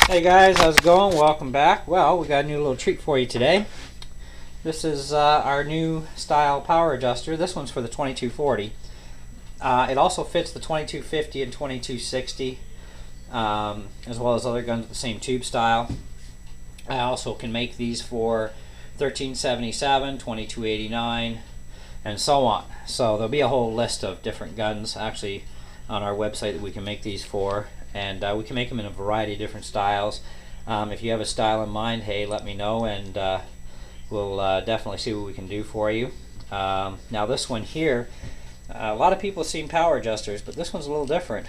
Hey guys, how's it going? Welcome back. Well, we got a new little treat for you today. This is our new style power adjuster. This one's for the 2240. It also fits the 2250 and 2260, as well as other guns with the same tube style. I also can make these for 1377, 2289, and so on. So there'll be a whole list of different guns actually on our website that we can make these for. And we can make them in a variety of different styles. If you have a style in mind, hey, let me know, and we'll definitely see what we can do for you. Now this one here, a lot of people have seen power adjusters, but this one's a little different.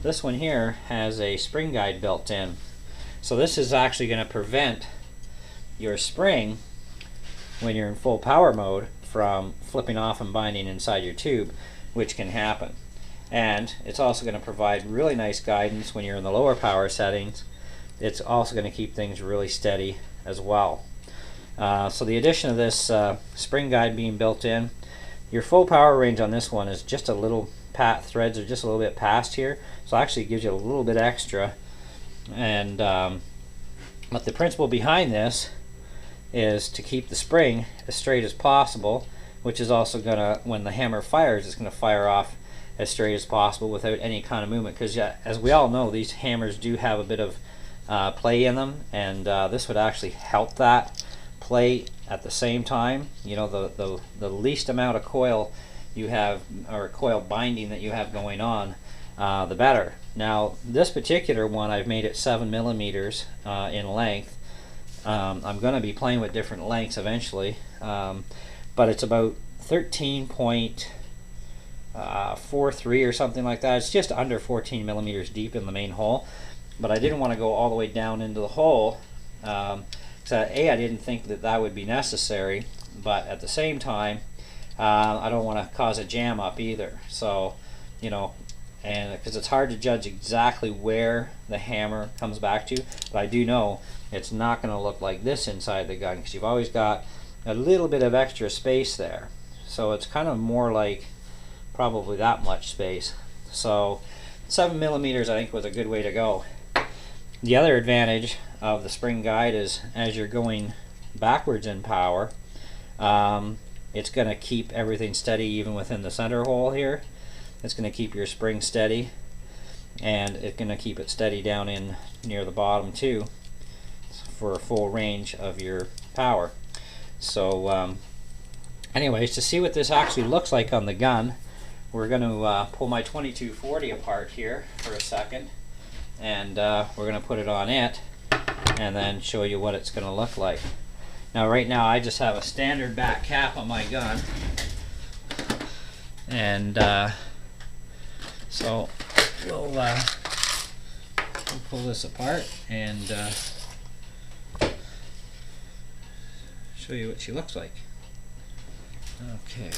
This one here has a spring guide built in. So this is actually going to prevent your spring, when you're in full power mode, from flipping off and binding inside your tube, which can happen. And it's also going to provide really nice guidance when you're in the lower power settings. It's also going to keep things really steady as well. So the addition of this spring guide being built in, your full power range on this one is just a little threads are just a little bit past here, so actually it gives you a little bit extra. And but the principle behind this is to keep the spring as straight as possible, which is also going to, when the hammer fires, it's going to fire off as straight as possible without any kind of movement, because as we all know, these hammers do have a bit of play in them, and this would actually help that play at the same time. You know, the least amount of coil you have, or coil binding that you have going on, the better. Now this particular one, I've made it 7 millimeters in length. I'm going to be playing with different lengths eventually, but it's about 13.43 or something like that. It's just under 14 millimeters deep in the main hole, but I didn't want to go all the way down into the hole. I didn't think that would be necessary, but at the same time, I don't want to cause a jam up either. So, you know, and because it's hard to judge exactly where the hammer comes back to, but I do know it's not going to look like this inside the gun, because you've always got a little bit of extra space there. So it's kind of more like probably that much space. So 7 millimeters I think was a good way to go. The other advantage of the spring guide is, as you're going backwards in power, it's going to keep everything steady even within the center hole here. It's going to keep your spring steady, and it's going to keep it steady down in near the bottom too, for a full range of your power. So anyways, to see what this actually looks like on the gun, we're going to pull my 2240 apart here for a second, and we're going to put it on it and then show you what it's going to look like. Now right now I just have a standard back cap on my gun, and so we'll pull this apart and show you what she looks like. Okay.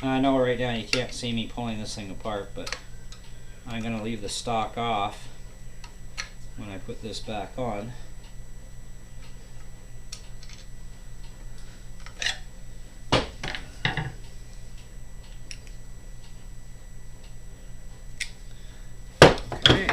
I know right now you can't see me pulling this thing apart, but I'm going to leave the stock off when I put this back on. Okay.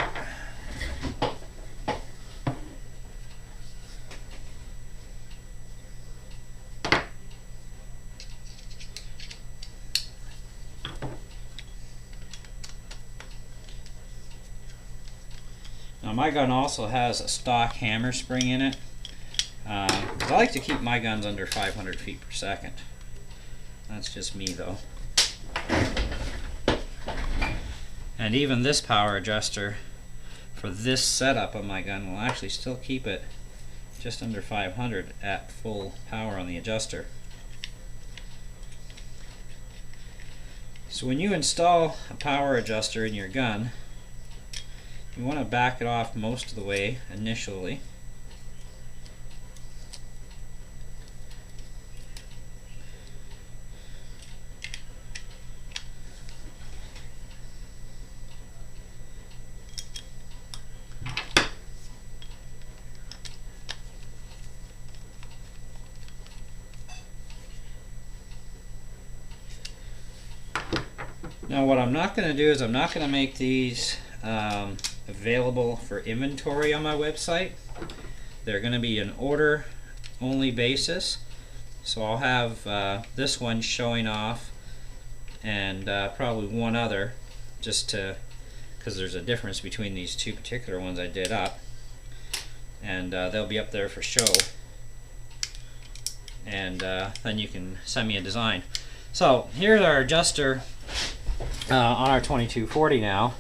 Now my gun also has a stock hammer spring in it, because I like to keep my guns under 500 feet per second. That's just me though. And even this power adjuster for this setup of my gun will actually still keep it just under 500 at full power on the adjuster. So when you install a power adjuster in your gun, you want to back it off most of the way initially. Now what I'm not going to do is I'm not going to make these available for inventory on my website. They're going to be an order only basis. So I'll have this one showing off and probably one other, just to, because there's a difference between these two particular ones I did up, and they'll be up there for show, and then you can send me a design. So here's our adjuster on our 2240 now,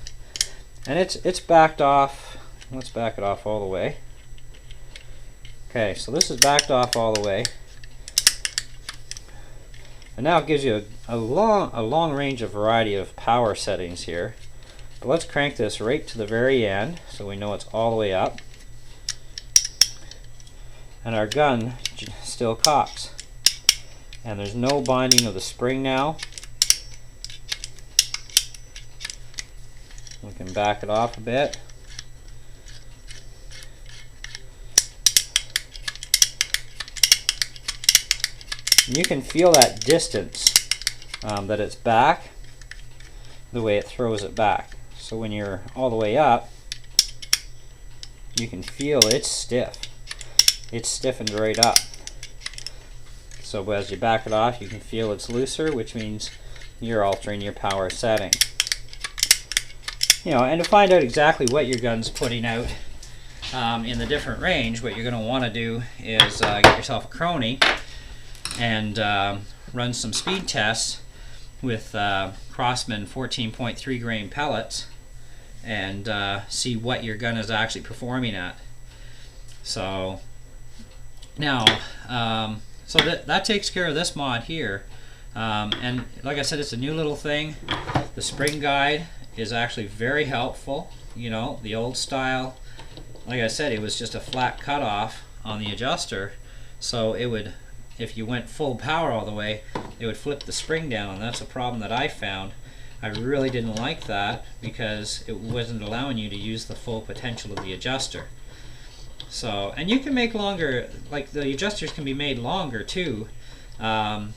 and it's backed off. Let's back it off all the way. Okay, so this is backed off all the way, and now it gives you a long range of variety of power settings here. But let's crank this right to the very end so we know it's all the way up, and our gun still cocks, and there's no binding of the spring now. We can back it off a bit. And you can feel that distance that it's back, the way it throws it back. So when you're all the way up, you can feel it's stiff. It's stiffened right up. So as you back it off, you can feel it's looser, which means you're altering your power setting. You know, and to find out exactly what your gun's putting out in the different range, what you're going to want to do is get yourself a crony and run some speed tests with Crosman 14.3 grain pellets and see what your gun is actually performing at. So now, so that takes care of this mod here. And like I said, it's a new little thing. The spring guide is actually very helpful. You know, the old style, like I said, it was just a flat cutoff on the adjuster, so it would, if you went full power all the way, it would flip the spring down, and that's a problem that I found. I really didn't like that because it wasn't allowing you to use the full potential of the adjuster. So, and you can make longer, like the adjusters can be made longer too, and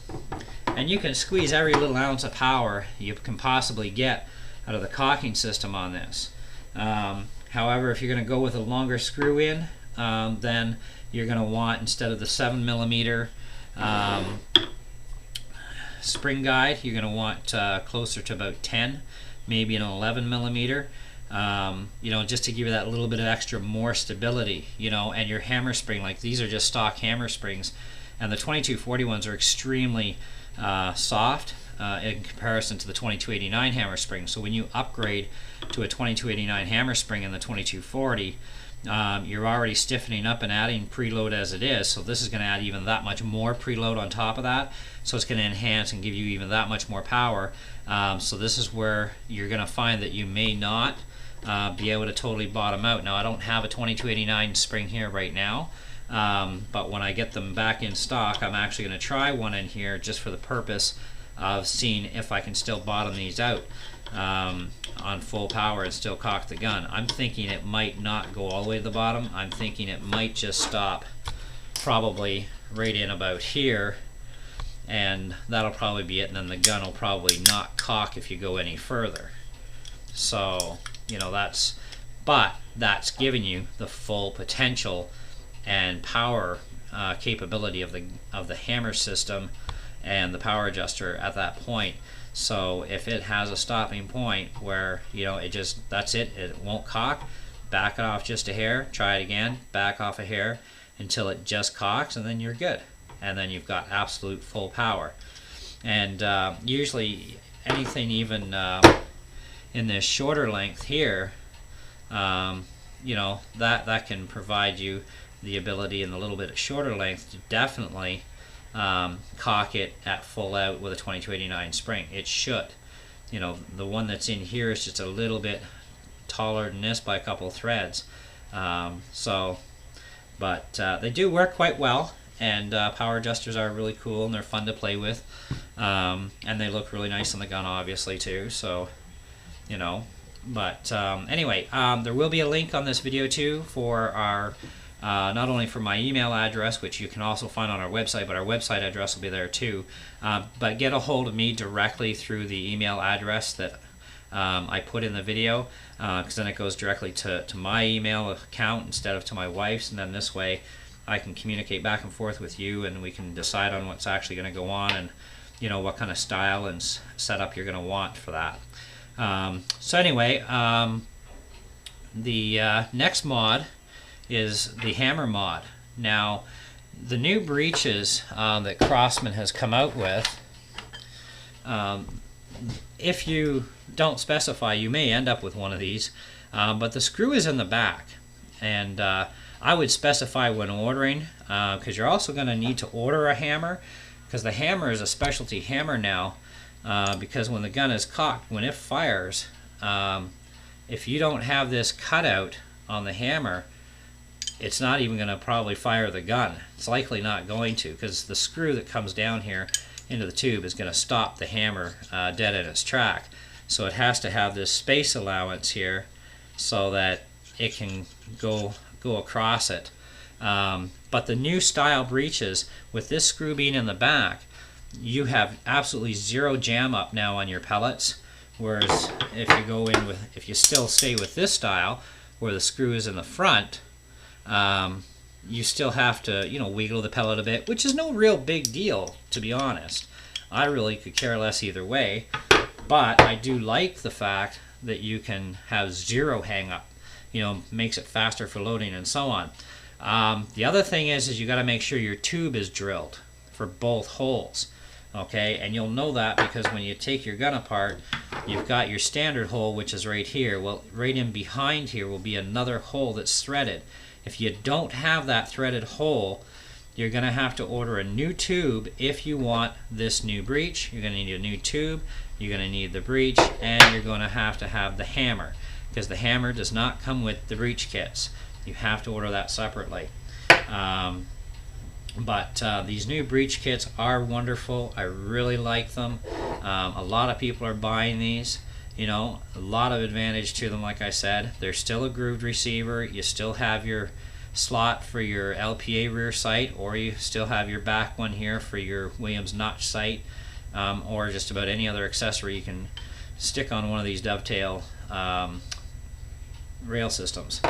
you can squeeze every little ounce of power you can possibly get out of the cocking system on this. However, if you're going to go with a longer screw in, then you're going to want, instead of the 7mm spring guide, you're going to want closer to about 10, maybe an 11mm, you know, just to give you that little bit of extra more stability, you know. And your hammer spring, like these are just stock hammer springs, and the 2240 ones are extremely soft in comparison to the 2289 hammer spring. So when you upgrade to a 2289 hammer spring in the 2240, you're already stiffening up and adding preload as it is, so this is going to add even that much more preload on top of that, so it's going to enhance and give you even that much more power. So this is where you're going to find that you may not be able to totally bottom out. Now I don't have a 2289 spring here right now, but when I get them back in stock, I'm actually going to try one in here just for the purpose of seeing if I can still bottom these out on full power and still cock the gun. I'm thinking it might not go all the way to the bottom. I'm thinking it might just stop probably right in about here, and that'll probably be it, and then the gun will probably not cock if you go any further. So, you know, but that's giving you the full potential and power capability of the hammer system and the power adjuster at that point. So if it has a stopping point where, you know, that's it won't cock, back it off just a hair, try it again, back off a hair until it just cocks, and then you're good. And then you've got absolute full power. And usually anything even in this shorter length here, you know, that can provide you the ability in a little bit of shorter length to definitely cock it at full out with a 2289 spring. It should. You know, the one that's in here is just a little bit taller than this by a couple of threads. But they do work quite well, and power adjusters are really cool and they're fun to play with, and they look really nice on the gun obviously too, so you know. But anyway, there will be a link on this video too for our not only for my email address, which you can also find on our website, but our website address will be there too. But get a hold of me directly through the email address that I put in the video, because then it goes directly to my email account instead of to my wife's, and then this way I can communicate back and forth with you, and we can decide on what's actually going to go on, and you know what kind of style and setup you're going to want for that. So anyway, the next mod is the hammer mod. Now, the new breeches that Crosman has come out with, if you don't specify, you may end up with one of these, but the screw is in the back, and I would specify when ordering, because you're also going to need to order a hammer, because the hammer is a specialty hammer now, because when the gun is cocked, when it fires, if you don't have this cutout on the hammer, it's not even going to probably fire the gun. It's likely not going to, because the screw that comes down here into the tube is going to stop the hammer dead in its track. So it has to have this space allowance here so that it can go across it. But the new style breeches, with this screw being in the back, you have absolutely zero jam up now on your pellets. Whereas if you still stay with this style, where the screw is in the front, you still have to, you know, wiggle the pellet a bit, which is no real big deal, to be honest. I really could care less either way, but I do like the fact that you can have zero hang up. You know, makes it faster for loading and so on. The other thing is you got to make sure your tube is drilled for both holes. Okay, and you'll know that because when you take your gun apart, you've got your standard hole, which is right here. Well, right in behind here will be another hole that's threaded. If you don't have that threaded hole, you're going to have to order a new tube if you want this new breech. You're going to need a new tube, you're going to need the breech, and you're going to have the hammer, because the hammer does not come with the breech kits. You have to order that separately. But these new breech kits are wonderful. I really like them. A lot of people are buying these. You know, a lot of advantage to them, like I said. They're still a grooved receiver. You still have your slot for your LPA rear sight, or you still have your back one here for your Williams notch sight, or just about any other accessory you can stick on one of these dovetail rail systems.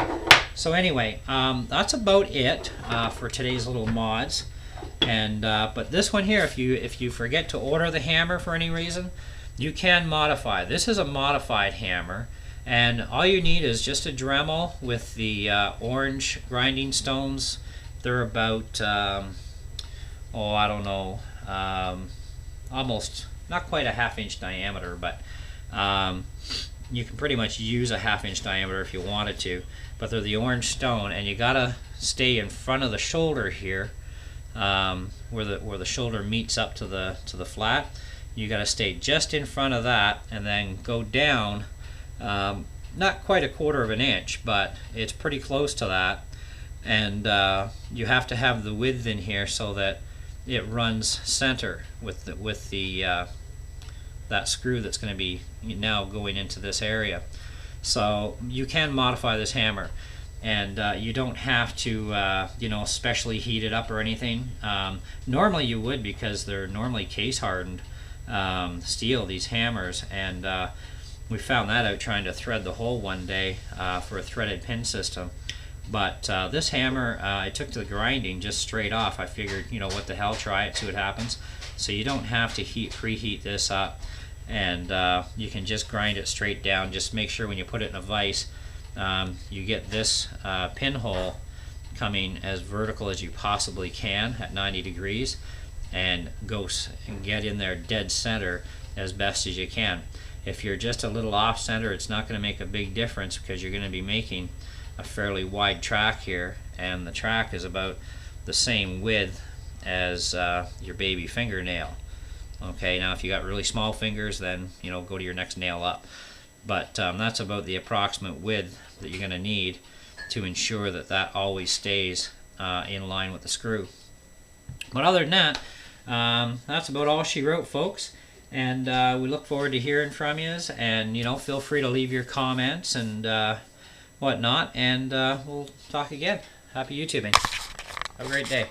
So anyway, that's about it for today's little mods. And but this one here, if you forget to order the hammer for any reason, you can modify. This is a modified hammer, and all you need is just a Dremel with the orange grinding stones. They're about oh, I don't know, almost not quite a ½ inch diameter, but you can pretty much use a ½ inch diameter if you wanted to, but they're the orange stone, and you gotta stay in front of the shoulder here, where the shoulder meets up to the flat. You gotta stay just in front of that, and then go down, not quite a ½ inch, but it's pretty close to that, and you have to have the width in here so that it runs center with that screw that's going to be now going into this area. So you can modify this hammer, and you don't have to you know, specially heat it up or anything. Normally you would, because they're normally case hardened steel, these hammers, and we found that out trying to thread the hole one day for a threaded pin system. But this hammer I took to the grinding just straight off. I figured, you know, what the hell, try it, see what happens. So you don't have to preheat this up, and you can just grind it straight down. Just make sure when you put it in a vise you get this pinhole coming as vertical as you possibly can at 90 degrees and get in there dead center as best as you can. If you're just a little off center, it's not going to make a big difference because you're going to be making a fairly wide track here, and the track is about the same width as your baby fingernail. Okay, now if you got really small fingers, then go to your next nail up. But that's about the approximate width that you're going to need to ensure that that always stays in line with the screw. But other than that, that's about all she wrote, folks. And we look forward to hearing from you. And feel free to leave your comments and whatnot. And we'll talk again. Happy YouTubing. Have a great day.